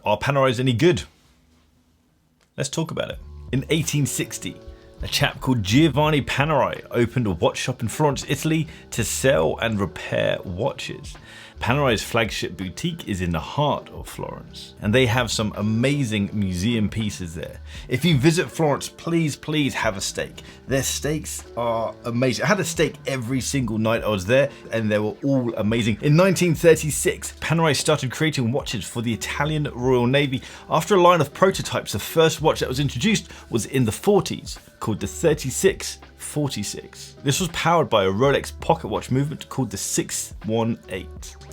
are Panerais any good? Let's talk about it. In 1860, a chap called Giovanni Panerai opened a watch shop in Florence, Italy to sell and repair watches. Panerai's flagship boutique is in the heart of Florence, and they have some amazing museum pieces there. If you visit Florence, please have a steak. Their steaks are amazing. I had a steak every single night I was there, and they were all amazing. In 1936, Panerai started creating watches for the Italian Royal Navy. After a line of prototypes, the first watch that was introduced was in the 40s, called the 3646. This was powered by a Rolex pocket watch movement called the 618.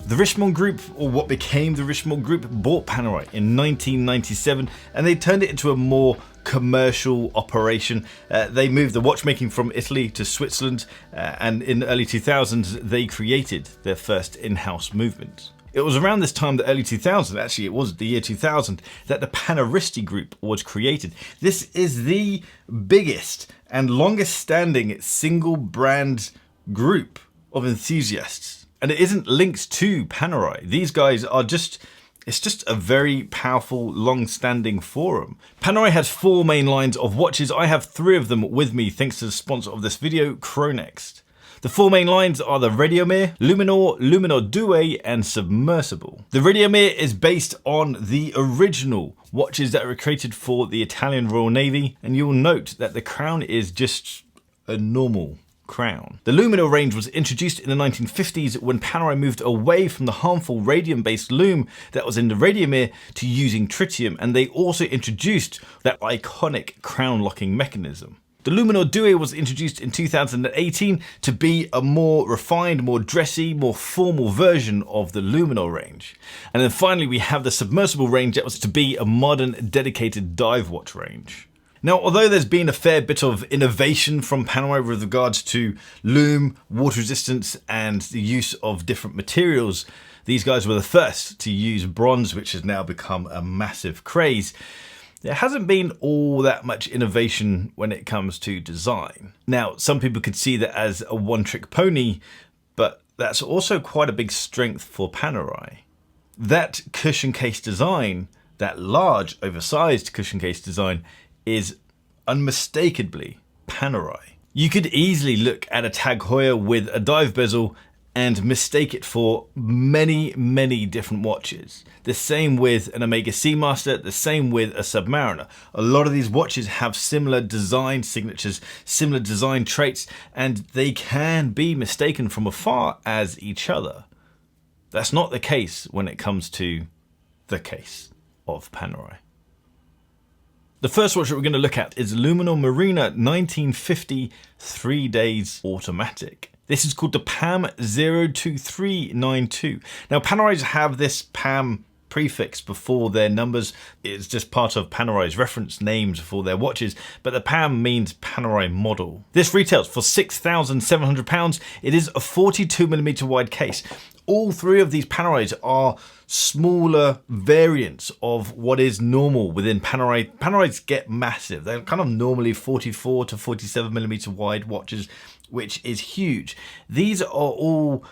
The Richemont Group, or what became the Richemont Group, bought Panerai in 1997, and they turned it into a more commercial operation. They moved the watchmaking from Italy to Switzerland, and in the early 2000s they created their first in-house movement. It was around this time, the early 2000s, actually it was the year 2000, that the Panerai Group was created. This is the biggest and longest standing single brand group of enthusiasts. And it isn't linked to Panerai. These guys are it's just a very powerful, long-standing forum. Panerai has 4 main lines of watches. I have 3 of them with me thanks to the sponsor of this video, Chronext. The 4 main lines are the radiomir, Luminor, Luminor Due, and Submersible. The radiomir is based on the original watches that were created for the Italian Royal Navy, and you'll note that the crown is just a normal crown. The Luminor range was introduced in the 1950s when Panerai moved away from the harmful radium-based lume that was in the radiomir to using tritium, and they also introduced that iconic crown locking mechanism. The Luminor Due was introduced in 2018 to be a more refined, more dressy, more formal version of the Luminor range. And then finally we have the Submersible range that was to be a modern dedicated dive watch range. Now, although there's been a fair bit of innovation from Panerai with regards to lume, water resistance, and the use of different materials, these guys were the first to use bronze, which has now become a massive craze. There hasn't been all that much innovation when it comes to design. Now, some people could see that as a one-trick pony, but that's also quite a big strength for Panerai. That cushion case design, that large, oversized cushion case design, is unmistakably Panerai. You could easily look at a Tag Heuer with a dive bezel and mistake it for many different watches. The same with an Omega Seamaster, the same with a Submariner. A lot of these watches have similar design signatures, similar design traits, and they can be mistaken from afar as each other. That's not the case when it comes to the case of Panerai. The first watch that we're going to look at is Luminor Marina 1950 3 days automatic. This is called the PAM 02392. Now Panerai's have this PAM prefix before their numbers. It's just part of Panerai's reference names for their watches, but the PAM means Panerai model. This retails for £6,700. It is a 42mm wide case. All 3 of these Panerais are smaller variants of what is normal within Panerai. Panerai's get massive. They're kind of normally 44 to 47mm wide watches, which is huge. These are all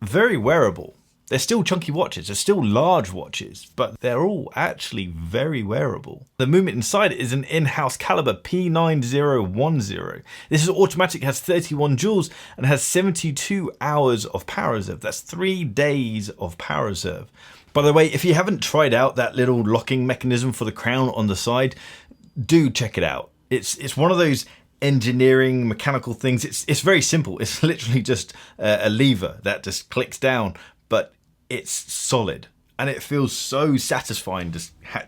very wearable. They're still chunky watches, they're still large watches, but they're all actually very wearable. The movement inside it is an in-house caliber P9010. This is automatic, has 31 joules, and has 72 hours of power reserve. That's 3 days of power reserve. By the way, if you haven't tried out that little locking mechanism for the crown on the side, do check it out. It's one of those engineering mechanical things. It's very simple. It's literally just a lever that just clicks down, but it's solid and it feels so satisfying.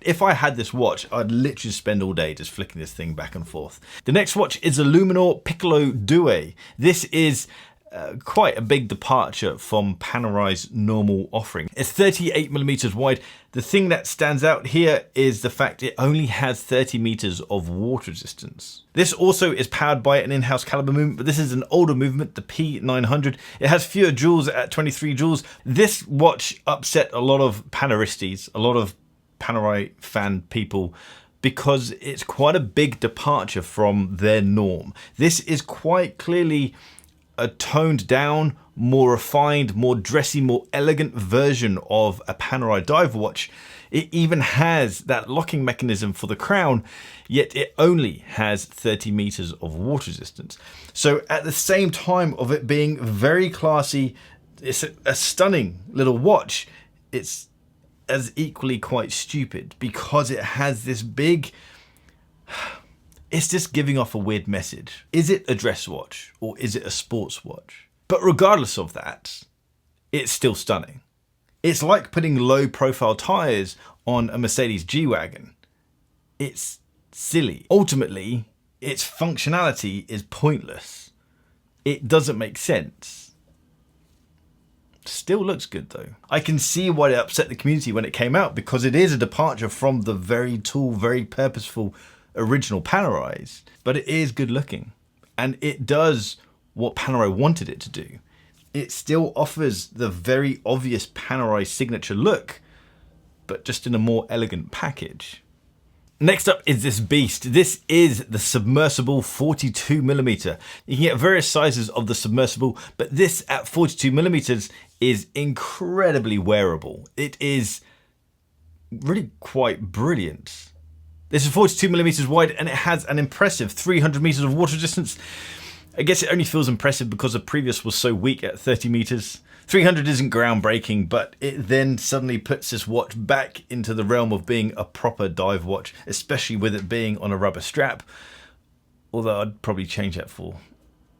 If I had this watch, I'd literally spend all day just flicking this thing back and forth. The next watch is a Luminor Piccolo Due. This is quite a big departure from Panerai's normal offering. It's 38mm wide. The thing that stands out here is the fact it only has 30 meters of water resistance. This also is powered by an in-house caliber movement, but this is an older movement, the P900. It has fewer joules at 23 joules. This watch upset a lot of Paneristas, a lot of Panerai fan people, because it's quite a big departure from their norm. This is quite clearly a toned down, more refined, more dressy, more elegant version of a Panerai dive watch. It even has that locking mechanism for the crown, yet it only has 30 meters of water resistance. So at the same time of it being very classy, it's a stunning little watch, it's as equally quite stupid because it has this big... It's just giving off a weird message. Is it a dress watch or is it a sports watch? But regardless of that, it's still stunning. It's like putting low profile tires on a Mercedes G-Wagon. It's silly. Ultimately, its functionality is pointless. It doesn't make sense. Still looks good though. I can see why it upset the community when it came out because it is a departure from the very tall, very purposeful original Panerais, but it is good looking and it does what Panerai wanted it to do. It still offers the very obvious Panerai signature look, but just in a more elegant package. Next up is this beast. This is the Submersible 42mm. You can get various sizes of the Submersible, but this at 42mm is incredibly wearable. It is really quite brilliant. This is 42mm wide and it has an impressive 300 meters of water resistance. I guess it only feels impressive because the previous was so weak at 30 meters. 300 isn't groundbreaking, but it then suddenly puts this watch back into the realm of being a proper dive watch, especially with it being on a rubber strap. Although I'd probably change that for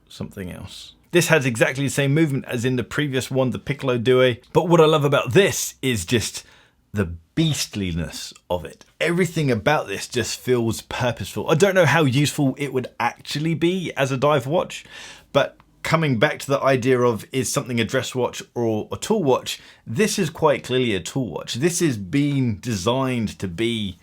something else. This has exactly the same movement as in the previous one, the Piccolo Due. But what I love about this is just the beastliness of it. Everything about this just feels purposeful. I don't know how useful it would actually be as a dive watch, but coming back to the idea of is something a dress watch or a tool watch, this is quite clearly a tool watch. This is being designed to be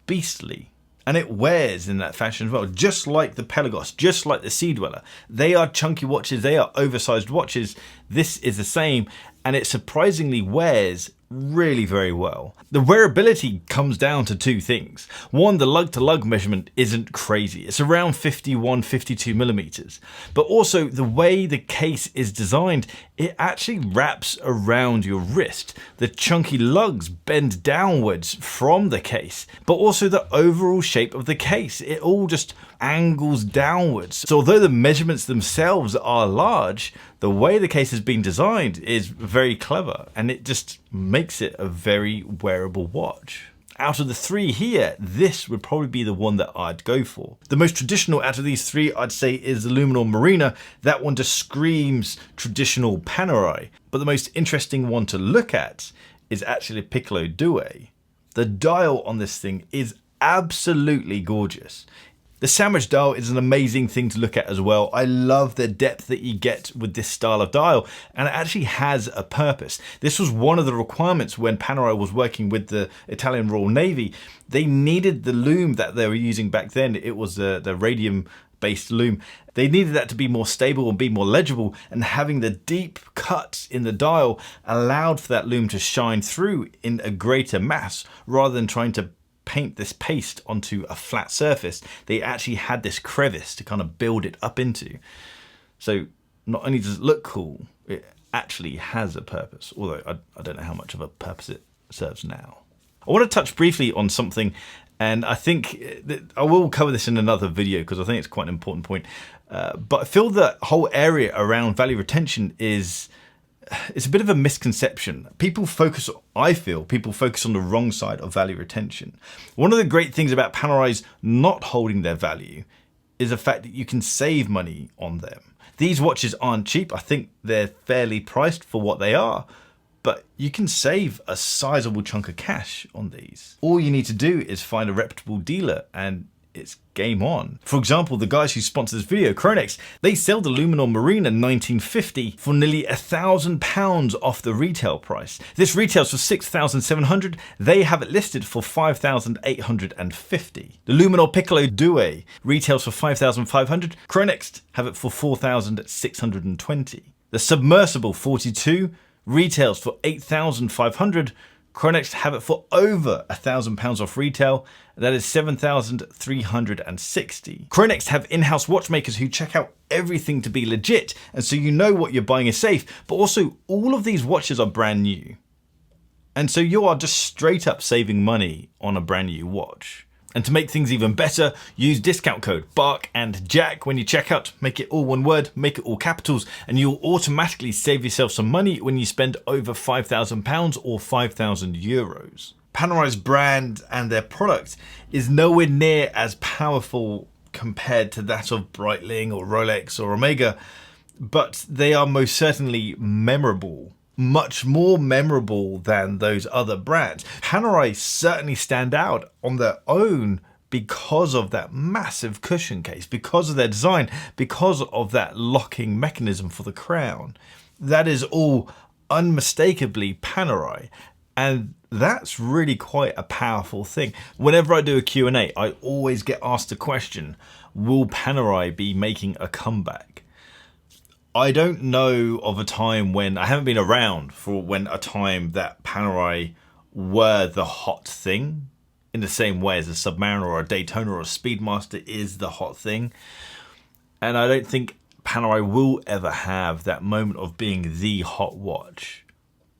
beastly. And it wears in that fashion as well, just like the Pelagos, just like the Sea Dweller. They are chunky watches, they are oversized watches. This is the same, and it surprisingly wears really very well. The wearability comes down to two things. One, the lug to lug measurement isn't crazy. It's around 51, 52 millimeters. But also the way the case is designed, it actually wraps around your wrist. The chunky lugs bend downwards from the case, but also the overall shape of the case. It all just angles downwards. So although the measurements themselves are large, the way the case has been designed is very clever and it just makes it a very wearable watch. Out of the three here, this would probably be the one that I'd go for. The most traditional out of these three, I'd say, is the Luminor Marina. That one just screams traditional Panerai. But the most interesting one to look at is actually Piccolo Due. The dial on this thing is absolutely gorgeous. The sandwich dial is an amazing thing to look at as well. I love the depth that you get with this style of dial, and it actually has a purpose. This was one of the requirements when Panerai was working with the Italian Royal Navy. They needed the loom that they were using back then. It was the radium based loom. They needed that to be more stable and be more legible, and having the deep cuts in the dial allowed for that loom to shine through in a greater mass rather than trying to paint this paste onto a flat surface. They actually had this crevice to kind of build it up into. So not only does it look cool, it actually has a purpose, although I don't know how much of a purpose it serves now. I want to touch briefly on something, and I think that I will cover this in another video because I think it's quite an important point. But I feel the whole area around value retention it's a bit of a misconception. I feel people focus on the wrong side of value retention. One of the great things about Panerai's not holding their value is the fact that you can save money on them. These watches aren't cheap. I think they're fairly priced for what they are, but you can save a sizable chunk of cash on these. All you need to do is find a reputable dealer and it's game on. For example, the guys who sponsor this video, Rolex, they sell the Luminor Marina 1950 for nearly £1,000 off the retail price. This retails for $6,700. They have it listed for $5,850. The Luminor Piccolo Due retails for $5,500. Rolex have it for $4,620. The Submersible 42 retails for $8,500. Rolex have it for over £1,000 off retail. That is $7,360. Rolex have in-house watchmakers who check out everything to be legit, and so you know what you're buying is safe, but also all of these watches are brand new. And so you are just straight up saving money on a brand new watch. And to make things even better, use discount code barkandjack when you check out. Make it all one word, make it all capitals, and you'll automatically save yourself some money when you spend over £5,000 or 5,000 euros. Panerai's brand and their product is nowhere near as powerful compared to that of Breitling or Rolex or Omega, but they are most certainly memorable. Much more memorable than those other brands. Panerai certainly stand out on their own because of that massive cushion case, because of their design, because of that locking mechanism for the crown. That is all unmistakably Panerai, and that's really quite a powerful thing. Whenever I do a Q&A, I always get asked the question, will Panerai be making a comeback? I don't know of a time when, I haven't been around for when a time that Panerai were the hot thing in the same way as a Submariner or a Daytona or a Speedmaster is the hot thing. And I don't think Panerai will ever have that moment of being the hot watch.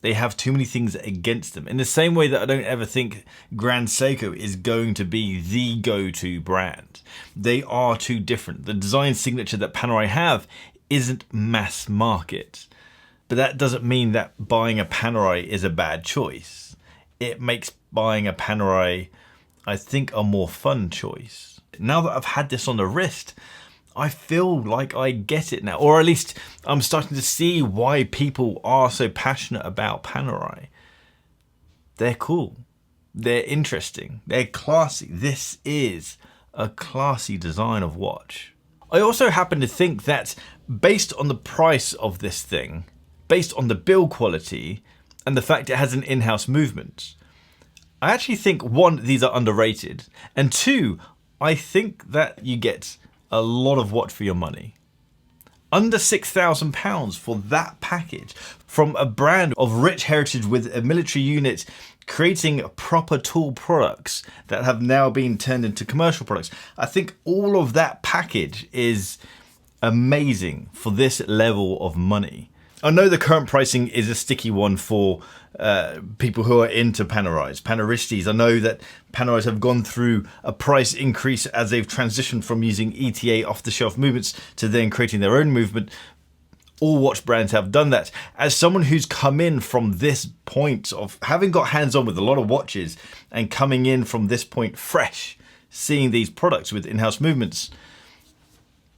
They have too many things against them. In the same way that I don't ever think Grand Seiko is going to be the go-to brand. They are too different. The design signature that Panerai have isn't mass market, but that doesn't mean that buying a Panerai is a bad choice. It makes buying a Panerai, I think, a more fun choice. Now that I've had this on the wrist, I feel like I get it now, or at least I'm starting to see why people are so passionate about Panerai. They're cool, they're interesting, they're classy. This is a classy design of watch. I also happen to think that based on the price of this thing, based on the build quality, and the fact it has an in-house movement, I actually think, one, these are underrated, and two, I think that you get a lot of watch for your money. Under £6,000 for that package from a brand of rich heritage with a military unit creating proper tool products that have now been turned into commercial products. I think all of that package is amazing for this level of money. I know the current pricing is a sticky one for people who are into Panerais, Paneristes. I know that Panerais have gone through a price increase as they've transitioned from using ETA off-the-shelf movements to then creating their own movement. All watch brands have done that. As someone who's come in from this point of having got hands-on with a lot of watches and coming in from this point fresh, seeing these products with in-house movements,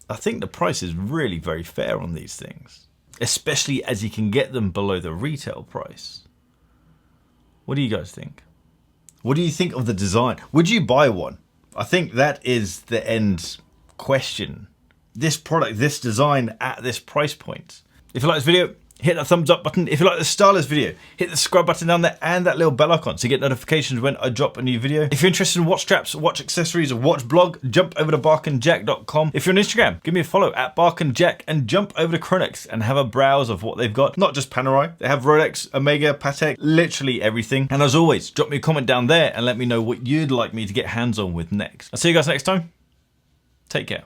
I think the price is really very fair on these things, especially as you can get them below the retail price. What do you guys think? What do you think of the design? Would you buy one? I think that is the end question. This product, this design at this price point. If you like this video, hit that thumbs up button. If you like the style of this video, hit the subscribe button down there and that little bell icon to get notifications when I drop a new video. If you're interested in watch straps, watch accessories, or watch blog, jump over to barkandjack.com. If you're on Instagram, give me a follow at barkandjack and jump over to Chronex and have a browse of what they've got. Not just Panerai, they have Rolex, Omega, Patek, literally everything. And as always, drop me a comment down there and let me know what you'd like me to get hands on with next. I'll see you guys next time. Take care.